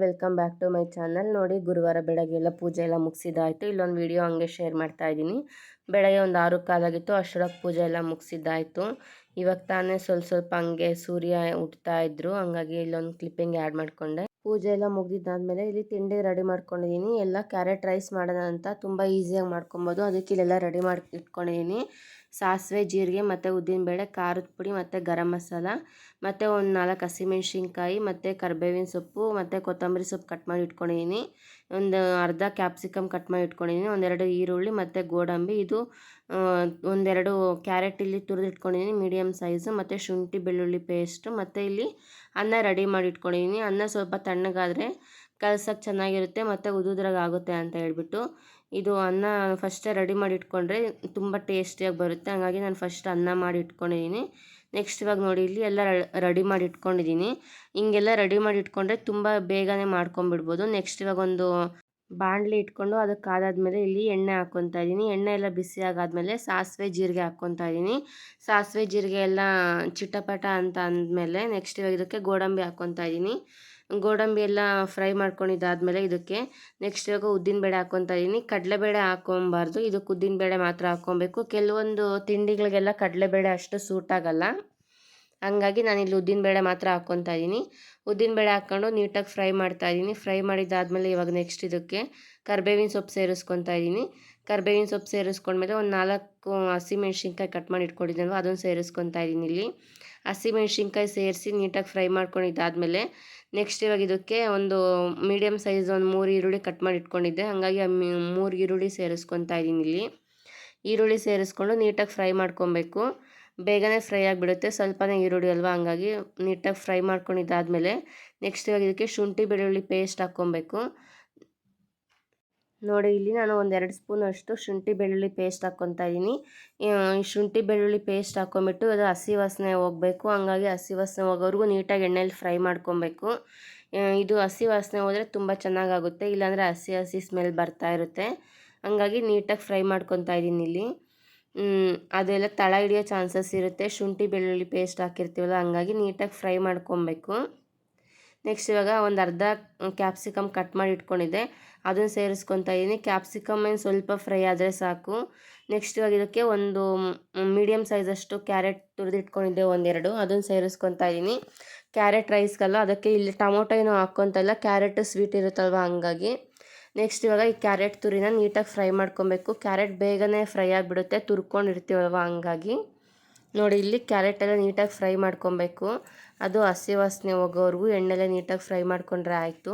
Welcome back to my channel. ನೋಡಿ, ಗುರುವಾರ ಬೆಳಗ್ಗೆ ಎಲ್ಲ ಪೂಜೆ ಎಲ್ಲ ಮುಗಿಸಿದ್ದಾಯಿತು. ಇಲ್ಲೊಂದು ವಿಡಿಯೋ ಹಂಗೆ ಶೇರ್ ಮಾಡ್ತಾ ಇದ್ದೀನಿ. ಬೆಳಗ್ಗೆ ಒಂದು 6 ಕಾಲಾಗಿತ್ತು, ಅಷ್ಟರೊಳಗೆ ಪೂಜೆ ಎಲ್ಲ ಮುಗಿಸಿದ್ದಾಯಿತು. ಇವಾಗ ತಾನೇ ಸ್ವಲ್ಪ ಹಂಗೆ ಸೂರ್ಯ ಹುಟ್ತಾ ಇದ್ರು, ಹಂಗಾಗಿ ಇಲ್ಲೊಂದು ಕ್ಲಿಪ್ಪಿಂಗ್ ಆ್ಯಡ್ ಮಾಡಿಕೊಂಡೆ. ಪೂಜೆ ಎಲ್ಲ ಮುಗಿದಿದ್ದಾದ್ಮೇಲೆ ಇಲ್ಲಿ ತಿಂಡಿ ರೆಡಿ ಮಾಡ್ಕೊಂಡಿದ್ದೀನಿ. ಎಲ್ಲ ಕ್ಯಾರೆಟ್ ರೈಸ್ ಮಾಡೋಣ ಅಂತ, ತುಂಬ ಈಸಿಯಾಗಿ ಮಾಡ್ಕೊಬೋದು. ಅದಕ್ಕೆ ಇಲ್ಲೆಲ್ಲ ರೆಡಿ ಮಾಡಿ ಇಟ್ಕೊಂಡಿದ್ದೀನಿ. ಸಾಸಿವೆ, ಜೀರಿಗೆ ಮತ್ತು ಉದ್ದಿನಬೇಳೆ, ಖಾರದ ಪುಡಿ ಮತ್ತು ಗರಂ ಮಸಾಲ ಮತ್ತು ಒಂದು 4 ಹಸಿಮೆಣ್ಸಿನ್ಕಾಯಿ ಮತ್ತು ಕರಿಬೇವಿನ ಸೊಪ್ಪು ಮತ್ತು ಕೊತ್ತಂಬರಿ ಸೊಪ್ಪು ಕಟ್ ಮಾಡಿ ಇಟ್ಕೊಂಡಿದ್ದೀನಿ. ಒಂದು ಅರ್ಧ ಕ್ಯಾಪ್ಸಿಕಮ್ ಕಟ್ ಮಾಡಿ ಇಟ್ಕೊಂಡಿದ್ದೀನಿ. ಒಂದೆರಡು ಈರುಳ್ಳಿ ಮತ್ತು ಗೋಡಂಬಿ, ಇದು ಒಂದೆರಡು ಕ್ಯಾರೆಟ್ ಇಲ್ಲಿ ತುರಿದು ಇಟ್ಕೊಂಡಿದ್ದೀನಿ ಮೀಡಿಯಮ್ ಸೈಜು, ಮತ್ತು ಶುಂಠಿ ಬೆಳ್ಳುಳ್ಳಿ ಪೇಸ್ಟು, ಮತ್ತು ಇಲ್ಲಿ ಅನ್ನ ರೆಡಿ ಮಾಡಿ ಇಟ್ಕೊಂಡಿದ್ದೀನಿ. ಅನ್ನ ಸ್ವಲ್ಪ ತಣ್ಣಗಾದರೆ ಕಲ್ಸಕ್ಕೆ ಚೆನ್ನಾಗಿರುತ್ತೆ ಮತ್ತು ಉದುದ್ರಾಗುತ್ತೆ ಅಂತ ಹೇಳ್ಬಿಟ್ಟು ಇದು ಅನ್ನ ಫಸ್ಟೇ ರೆಡಿ ಮಾಡಿ ಇಟ್ಕೊಂಡ್ರೆ ತುಂಬ ಟೇಸ್ಟಿಯಾಗಿ ಬರುತ್ತೆ. ಹಾಗಾಗಿ ನಾನು ಫಸ್ಟ್ ಅನ್ನ ಮಾಡಿ ಇಟ್ಕೊಂಡಿದ್ದೀನಿ. ನೆಕ್ಸ್ಟ್ ಇವಾಗ ನೋಡಿ, ಇಲ್ಲಿ ಎಲ್ಲ ರೆಡಿ ಮಾಡಿ ಇಟ್ಕೊಂಡಿದ್ದೀನಿ. ಹಿಂಗೆಲ್ಲ ರೆಡಿ ಮಾಡಿ ಇಟ್ಕೊಂಡ್ರೆ ತುಂಬ ಬೇಗನೆ ಮಾಡ್ಕೊಂಬಿಡ್ಬೋದು. ನೆಕ್ಸ್ಟ್ ಇವಾಗ ಒಂದು ಬಾಣಲಿ ಇಟ್ಕೊಂಡು ಅದಕ್ಕೆ ಕಾದಾದ್ಮೇಲೆ ಇಲ್ಲಿ ಎಣ್ಣೆ ಹಾಕ್ಕೊತಾ ಇದ್ದೀನಿ. ಎಣ್ಣೆ ಎಲ್ಲ ಬಿಸಿ ಆಗಾದ್ಮೇಲೆ ಸಾಸಿವೆ ಜೀರಿಗೆ ಹಾಕ್ಕೊತಾ ಇದ್ದೀನಿ. ಸಾಸಿವೆ ಜೀರಿಗೆ ಎಲ್ಲ ಚಿಟಪಟ ಅಂತ ಅಂದಮೇಲೆ ನೆಕ್ಸ್ಟ್ ಇವಾಗ ಇದಕ್ಕೆ ಗೋಡಂಬಿ ಹಾಕ್ಕೊತಾ ಇದ್ದೀನಿ. ಗೋಡಂಬಿ ಎಲ್ಲ ಫ್ರೈ ಮಾಡ್ಕೊಂಡಿದ್ದಾದಮೇಲೆ ಇದಕ್ಕೆ ನೆಕ್ಸ್ಟ್ ಇವಾಗ ಉದ್ದಿನಬೇಳೆ ಹಾಕ್ಕೊತಾ ಇದ್ದೀನಿ. ಕಡಲೆಬೇಳೆ ಹಾಕ್ಕೊಬಾರ್ದು, ಇದಕ್ಕೆ ಉದ್ದಿನಬೇಳೆ ಮಾತ್ರ ಹಾಕ್ಕೊಬೇಕು. ಕೆಲವೊಂದು ತಿಂಡಿಗಳಿಗೆಲ್ಲ ಕಡಲೆಬೇಳೆ ಅಷ್ಟು ಸೂಟ್ ಆಗಲ್ಲ, ಹಂಗಾಗಿ ನಾನಿಲ್ಲಿ ಉದ್ದಿನಬೇಳೆ ಮಾತ್ರ ಹಾಕ್ಕೊತಾ ಇದ್ದೀನಿ. ಉದ್ದಿನಬೇಳೆ ಹಾಕ್ಕೊಂಡು ನೀಟಾಗಿ ಫ್ರೈ ಮಾಡ್ತಾಯಿದ್ದೀನಿ. ಫ್ರೈ ಮಾಡಿದ್ದಾದಮೇಲೆ ಇವಾಗ ನೆಕ್ಸ್ಟ್ ಇದಕ್ಕೆ ಕರಿಬೇವಿನ ಸೊಪ್ಪು ಸೇರಿಸ್ಕೊತಾ ಇದ್ದೀನಿ. ಕರಿಬೇವಿನ ಸೊಪ್ಪು ಸೇರಿಸ್ಕೊಂಡ್ಮೇಲೆ ಒಂದು 4 ಹಸಿಮೆಣ್ಸಿನ್ಕಾಯಿ ಕಟ್ ಮಾಡಿ ಇಟ್ಕೊಂಡಿದ್ದೀನಲ್ವ, ಅದನ್ನು ಸೇರಿಸ್ಕೊತಾ ಇದ್ದೀನಿ. ಇಲ್ಲಿ ಹಸಿಮೆಣ್ಸಿನ್ಕಾಯಿ ಸೇರಿಸಿ ನೀಟಾಗಿ ಫ್ರೈ ಮಾಡ್ಕೊಂಡಿದ್ದಾದಮೇಲೆ ನೆಕ್ಸ್ಟ್ ಇವಾಗ ಇದಕ್ಕೆ ಒಂದು ಮೀಡಿಯಮ್ ಸೈಜ್ ಒಂದು 3 ಈರುಳ್ಳಿ ಕಟ್ ಮಾಡಿ ಇಟ್ಕೊಂಡಿದ್ದೆ, ಹಾಗಾಗಿ 3 ಈರುಳ್ಳಿ ಸೇರಿಸ್ಕೊತಾ ಇದ್ದೀನಿ. ಇಲ್ಲಿ ಈರುಳ್ಳಿ ಸೇರಿಸ್ಕೊಂಡು ನೀಟಾಗಿ ಫ್ರೈ ಮಾಡ್ಕೊಬೇಕು. ಬೇಗನೆ ಫ್ರೈ ಆಗಿಬಿಡುತ್ತೆ, ಸ್ವಲ್ಪನೇ ಈರುಳ್ಳಿ ಅಲ್ವಾ, ಹಂಗಾಗಿ ನೀಟಾಗಿ ಫ್ರೈ ಮಾಡ್ಕೊಂಡಿದ್ದಾದಮೇಲೆ ನೆಕ್ಸ್ಟ್ ಇವಾಗ ಇದಕ್ಕೆ ಶುಂಠಿ ಬೆಳ್ಳುಳ್ಳಿ ಪೇಸ್ಟ್ ಹಾಕ್ಕೊಬೇಕು. ನೋಡಿ, ಇಲ್ಲಿ ನಾನು ಒಂದು 2 ಸ್ಪೂನಷ್ಟು ಶುಂಠಿ ಬೆಳ್ಳುಳ್ಳಿ ಪೇಸ್ಟ್ ಹಾಕ್ಕೊತಾ ಇದ್ದೀನಿ. ಶುಂಠಿ ಬೆಳ್ಳುಳ್ಳಿ ಪೇಸ್ಟ್ ಹಾಕ್ಕೊಂಬಿಟ್ಟು ಅದು ಹಸಿ ವಾಸನೆ ಹೋಗಬೇಕು, ಹಂಗಾಗಿ ಹಸಿ ವಾಸನೆ ಹೋಗೋವರೆಗೂ ನೀಟಾಗಿ ಎಣ್ಣೆಯಲ್ಲಿ ಫ್ರೈ ಮಾಡ್ಕೊಬೇಕು. ಇದು ಹಸಿ ವಾಸನೆ ಹೋದರೆ ತುಂಬ ಚೆನ್ನಾಗಾಗುತ್ತೆ, ಇಲ್ಲಾಂದರೆ ಹಸಿ ಹಸಿ ಸ್ಮೆಲ್ ಬರ್ತಾ ಇರುತ್ತೆ. ಹಂಗಾಗಿ ನೀಟಾಗಿ ಫ್ರೈ ಮಾಡ್ಕೊತಾ ಇದ್ದೀನಿ. ಇಲ್ಲಿ ಅದೆಲ್ಲ ತಳ ಹಿಡಿಯೋ ಚಾನ್ಸಸ್ ಇರುತ್ತೆ, ಶುಂಠಿ ಬೆಳ್ಳುಳ್ಳಿ ಪೇಸ್ಟ್ ಹಾಕಿರ್ತೀವಲ್ಲ, ಹಂಗಾಗಿ ನೀಟಾಗಿ ಫ್ರೈ ಮಾಡ್ಕೊಬೇಕು. ನೆಕ್ಸ್ಟ್ ಇವಾಗ ಒಂದು ಅರ್ಧ ಕ್ಯಾಪ್ಸಿಕಮ್ ಕಟ್ ಮಾಡಿ ಇಟ್ಕೊಂಡಿದ್ದೆ, ಅದನ್ನು ಸೇರಿಸ್ಕೊತಾ ಇದ್ದೀನಿ. ಕ್ಯಾಪ್ಸಿಕಮ್ ಏನು ಸ್ವಲ್ಪ ಫ್ರೈ ಆದರೆ ಸಾಕು. ನೆಕ್ಸ್ಟ್ ಇವಾಗ ಇದಕ್ಕೆ ಒಂದು ಮೀಡಿಯಮ್ ಸೈಜಷ್ಟು ಕ್ಯಾರೆಟ್ ತುರಿದಿಟ್ಕೊಂಡಿದ್ದೆ, ಒಂದೆರಡು, ಅದನ್ನು ಸೇರಿಸ್ಕೊತಾ ಇದ್ದೀನಿ. ಕ್ಯಾರೆಟ್ ರೈಸ್ಗಲ್ಲ, ಅದಕ್ಕೆ ಇಲ್ಲಿ ಟೊಮೊಟೊ ಏನೂ ಹಾಕ್ಕೊತಾ ಇಲ್ಲ, ಕ್ಯಾರೆಟ್ ಸ್ವೀಟ್ ಇರುತ್ತಲ್ವ, ಹಂಗಾಗಿ. ನೆಕ್ಸ್ಟ್ ಇವಾಗ ಈ ಕ್ಯಾರೆಟ್ ತುರಿನ ನೀಟಾಗಿ ಫ್ರೈ ಮಾಡ್ಕೊಬೇಕು. ಕ್ಯಾರೆಟ್ ಬೇಗನೆ ಫ್ರೈ ಆಗಿಬಿಡುತ್ತೆ, ತುರ್ಕೊಂಡಿರ್ತೀವಲ್ವ, ಹಂಗಾಗಿ. ನೋಡಿ, ಇಲ್ಲಿ ಕ್ಯಾರೆಟ್ ಎಲ್ಲ ನೀಟಾಗಿ ಫ್ರೈ ಮಾಡ್ಕೊಬೇಕು. ಅದು ಹಸಿ ವಾಸನೆ ಹೋಗೋವರೆಗೂ ಎಣ್ಣೆಲೆ ನೀಟಾಗಿ ಫ್ರೈ ಮಾಡ್ಕೊಂಡ್ರೆ ಆಯಿತು.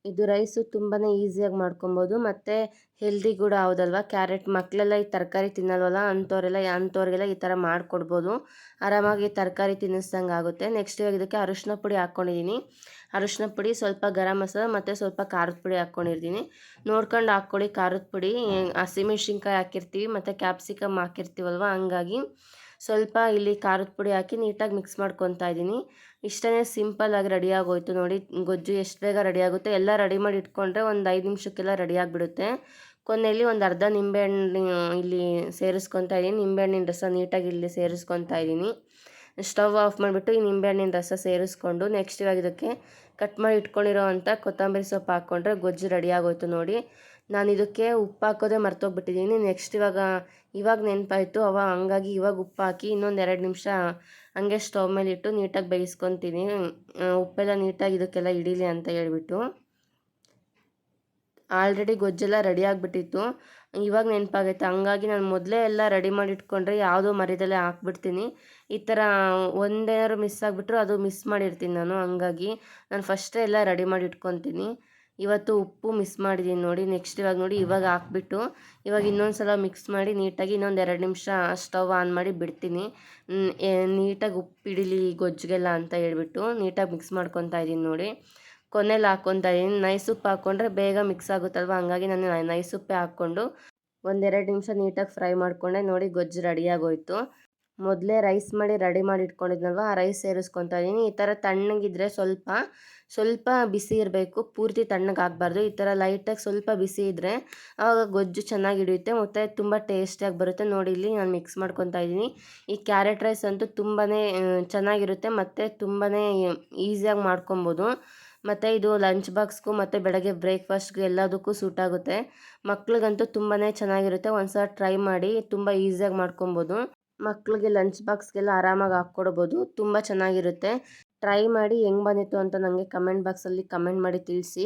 ಇದು ರೈಸು ತುಂಬಾ ಈಸಿಯಾಗಿ ಮಾಡ್ಕೊಬೋದು ಮತ್ತು ಹೆಲ್ದಿ ಕೂಡ ಹೌದಲ್ವ. ಕ್ಯಾರೆಟ್ ಮಕ್ಕಳೆಲ್ಲ ಈ ತರಕಾರಿ ತಿನ್ನಲ್ವಲ್ಲ, ಅಂಥವ್ರಿಗೆಲ್ಲ ಈ ಥರ ಮಾಡಿಕೊಡ್ಬೋದು. ಆರಾಮಾಗಿ ತರಕಾರಿ ತಿನ್ನಿಸ್ದಂಗೆ ಆಗುತ್ತೆ. ನೆಕ್ಸ್ಟ್ ಇವಾಗ ಇದಕ್ಕೆ ಅರಿಶಿನ ಪುಡಿ ಹಾಕ್ಕೊಂಡಿದ್ದೀನಿ. ಅರಿಶಿನ ಪುಡಿ, ಸ್ವಲ್ಪ ಗರಂ ಮಸಾಲ ಮತ್ತು ಸ್ವಲ್ಪ ಖಾರದ ಪುಡಿ ಹಾಕ್ಕೊಂಡಿರ್ತೀನಿ. ನೋಡ್ಕೊಂಡು ಹಾಕ್ಕೊಳ್ಳಿ ಖಾರದ ಪುಡಿ. ಹಸಿಮೆಣ್ಸಿನ್ಕಾಯಿ ಹಾಕಿರ್ತೀವಿ ಮತ್ತು ಕ್ಯಾಪ್ಸಿಕಮ್ ಹಾಕಿರ್ತೀವಲ್ವ, ಹಂಗಾಗಿ ಸ್ವಲ್ಪ ಇಲ್ಲಿ ಖಾರದ ಪುಡಿ ಹಾಕಿ ನೀಟಾಗಿ ಮಿಕ್ಸ್ ಮಾಡ್ಕೊತಾ ಇದ್ದೀನಿ. ಇಷ್ಟೇ, ಸಿಂಪಲ್ಲಾಗಿ ರೆಡಿಯಾಗೋಯ್ತು. ನೋಡಿ, ಗೊಜ್ಜು ಎಷ್ಟು ಬೇಗ ರೆಡಿಯಾಗುತ್ತೆ. ಎಲ್ಲ ರೆಡಿ ಮಾಡಿ ಇಟ್ಕೊಂಡ್ರೆ ಒಂದು 5 ನಿಮಿಷಕ್ಕೆಲ್ಲ ರೆಡಿಯಾಗಿಬಿಡುತ್ತೆ. ಕೊನೆಯಲ್ಲಿ ಒಂದು ಅರ್ಧ ನಿಂಬೆಹಣ್ಣು ಇಲ್ಲಿ ಸೇರಿಸ್ಕೊತಾ ಇದ್ದೀನಿ. ನಿಂಬೆಹಣ್ಣಿನ ರಸ ನೀಟಾಗಿ ಇಲ್ಲಿ ಸೇರಿಸ್ಕೊತಾ ಇದ್ದೀನಿ. ಸ್ಟವ್ ಆಫ್ ಮಾಡಿಬಿಟ್ಟು ಈ ನಿಂಬೆಹಣ್ಣಿನ ರಸ ಸೇರಿಸ್ಕೊಂಡು ನೆಕ್ಸ್ಟ್ ಇವಾಗ ಇದಕ್ಕೆ ಕಟ್ ಮಾಡಿ ಇಟ್ಕೊಂಡಿರೋ ಅಂಥ ಕೊತ್ತಂಬರಿ ಸೊಪ್ಪು ಹಾಕ್ಕೊಂಡ್ರೆ ಗೊಜ್ಜು ರೆಡಿಯಾಗೋಯ್ತು. ನೋಡಿ, ನಾನು ಇದಕ್ಕೆ ಉಪ್ಪು ಹಾಕೋದೇ ಮರ್ತೋಗ್ಬಿಟ್ಟಿದ್ದೀನಿ. ನೆಕ್ಸ್ಟ್ ಇವಾಗ ನೆನಪಾಯಿತು ಹಂಗಾಗಿ ಇವಾಗ ಉಪ್ಪು ಹಾಕಿ ಇನ್ನೊಂದು 2 ನಿಮಿಷ ಹಂಗೆ ಸ್ಟವ್ ಮೇಲೆ ಇಟ್ಟು ನೀಟಾಗಿ ಬೇಯಿಸ್ಕೊತೀನಿ. ಉಪ್ಪೆಲ್ಲ ನೀಟಾಗಿ ಇದಕ್ಕೆಲ್ಲ ಹಿಡೀಲಿ ಅಂತ ಹೇಳ್ಬಿಟ್ಟು. ಆಲ್ರೆಡಿ ಗೊಜ್ಜೆಲ್ಲ ರೆಡಿ ಆಗಿಬಿಟ್ಟಿತ್ತು, ಇವಾಗ ನೆನಪಾಗೈತೆ. ಹಂಗಾಗಿ ನಾನು ಮೊದಲೇ ಎಲ್ಲ ರೆಡಿ ಮಾಡಿ ಇಟ್ಕೊಂಡ್ರೆ ಯಾವುದೋ ಮರಿದಲ್ಲೇ ಹಾಕ್ಬಿಡ್ತೀನಿ. ಈ ಥರ ಒಂದೇನಾದ್ರು ಮಿಸ್ ಆಗಿಬಿಟ್ರು ಅದು ಮಿಸ್ ಮಾಡಿರ್ತೀನಿ ನಾನು, ಹಂಗಾಗಿ ನಾನು ಫಸ್ಟೇ ಎಲ್ಲ ರೆಡಿ ಮಾಡಿ ಇಟ್ಕೊತೀನಿ. ಇವತ್ತು ಉಪ್ಪು ಮಿಸ್ ಮಾಡಿದ್ದೀನಿ ನೋಡಿ. ನೆಕ್ಸ್ಟ್ ಇವಾಗ ನೋಡಿ, ಇವಾಗ ಹಾಕ್ಬಿಟ್ಟು ಇವಾಗ ಇನ್ನೊಂದು ಸಲ ಮಿಕ್ಸ್ ಮಾಡಿ ನೀಟಾಗಿ ಇನ್ನೊಂದು 2 ನಿಮಿಷ ಸ್ಟವ್ ಆನ್ ಮಾಡಿ ಬಿಡ್ತೀನಿ. ನೀಟಾಗಿ ಉಪ್ಪು ಹಿಡೀಲಿ ಗೊಜ್ಜಿಗೆಲ್ಲ ಅಂತ ಹೇಳ್ಬಿಟ್ಟು ನೀಟಾಗಿ ಮಿಕ್ಸ್ ಮಾಡ್ಕೊತಾ ಇದ್ದೀನಿ. ನೋಡಿ, ಕೊನೆಯಲ್ಲಿ ಹಾಕ್ಕೊತಾ ಇದ್ದೀನಿ. ನೈಸ್ ಉಪ್ಪು ಹಾಕ್ಕೊಂಡ್ರೆ ಬೇಗ ಮಿಕ್ಸ್ ಆಗುತ್ತಲ್ವ, ಹಂಗಾಗಿ ನಾನು ನೈಸ್ ಉಪ್ಪೇ ಹಾಕ್ಕೊಂಡು 1-2 ನಿಮಿಷ ನೀಟಾಗಿ ಫ್ರೈ ಮಾಡಿಕೊಂಡೆ. ನೋಡಿ, ಗೊಜ್ಜು ರೆಡಿಯಾಗೋಯ್ತು. ಮೊದಲೇ ರೈಸ್ ಮಾಡಿ ರೆಡಿ ಮಾಡಿ ಇಟ್ಕೊಂಡಿದ್ನಲ್ವ, ಆ ರೈಸ್ ಸೇರಿಸ್ಕೊತಾ ಇದ್ದೀನಿ. ಈ ಥರ ತಣ್ಣಗಿದ್ರೆ ಸ್ವಲ್ಪ ಬಿಸಿ ಇರಬೇಕು, ಪೂರ್ತಿ ತಣ್ಣಗಾಗಬಾರ್ದು. ಈ ಥರ ಲೈಟಾಗಿ ಸ್ವಲ್ಪ ಬಿಸಿ ಇದ್ದರೆ ಆವಾಗ ಗೊಜ್ಜು ಚೆನ್ನಾಗಿ ಹಿಡಿಯುತ್ತೆ ಮತ್ತು ತುಂಬ ಟೇಸ್ಟಿಯಾಗಿ ಬರುತ್ತೆ. ನೋಡಿ ಇಲ್ಲಿ ನಾನು ಮಿಕ್ಸ್ ಮಾಡ್ಕೊತಾ ಇದ್ದೀನಿ. ಈ ಕ್ಯಾರೆಟ್ ರೈಸ್ ಅಂತೂ ತುಂಬಾ ಚೆನ್ನಾಗಿರುತ್ತೆ ಮತ್ತು ತುಂಬಾ ಈಸಿಯಾಗಿ ಮಾಡ್ಕೊಬೋದು. ಮತ್ತು ಇದು ಲಂಚ್ ಬಾಕ್ಸ್ಗೂ ಮತ್ತು ಬೆಳಗ್ಗೆ ಬ್ರೇಕ್ಫಾಸ್ಟ್ಗೂ ಎಲ್ಲದಕ್ಕೂ ಸೂಟ್ ಆಗುತ್ತೆ. ಮಕ್ಳಿಗಂತೂ ತುಂಬಾ ಚೆನ್ನಾಗಿರುತ್ತೆ. ಒಂದ್ಸಲ ಟ್ರೈ ಮಾಡಿ, ತುಂಬ ಈಸಿಯಾಗಿ ಮಾಡ್ಕೊಬೋದು. ಮಕ್ಕಳಿಗೆ ಲಂಚ್ ಬಾಕ್ಸ್ಗೆಲ್ಲ ಆರಾಮಾಗಿ ಹಾಕ್ಕೊಡ್ಬೋದು. ತುಂಬ ಚೆನ್ನಾಗಿರುತ್ತೆ. ಟ್ರೈ ಮಾಡಿ ಹೆಂಗೆ ಬಂದಿತ್ತು ಅಂತ ನನಗೆ ಕಮೆಂಟ್ ಬಾಕ್ಸಲ್ಲಿ ಕಮೆಂಟ್ ಮಾಡಿ ತಿಳಿಸಿ.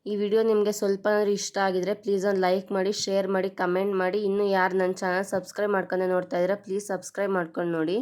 ಈ ವಿಡಿಯೋ ನಿಮಗೆ ಸ್ವಲ್ಪನಾದ್ರೂ ಇಷ್ಟ ಆಗಿದರೆ ಪ್ಲೀಸ್ ಒಂದು ಲೈಕ್ ಮಾಡಿ, ಶೇರ್ ಮಾಡಿ, ಕಮೆಂಟ್ ಮಾಡಿ. ಇನ್ನೂ ಯಾರು ನನ್ನ ಚಾನಲ್ ಸಬ್ಸ್ಕ್ರೈಬ್ ಮಾಡ್ಕೊಂಡೆ ನೋಡ್ತಾ ಇದ್ದೀರಾ ಪ್ಲೀಸ್ ಸಬ್ಸ್ಕ್ರೈಬ್ ಮಾಡ್ಕೊಂಡು ನೋಡಿ.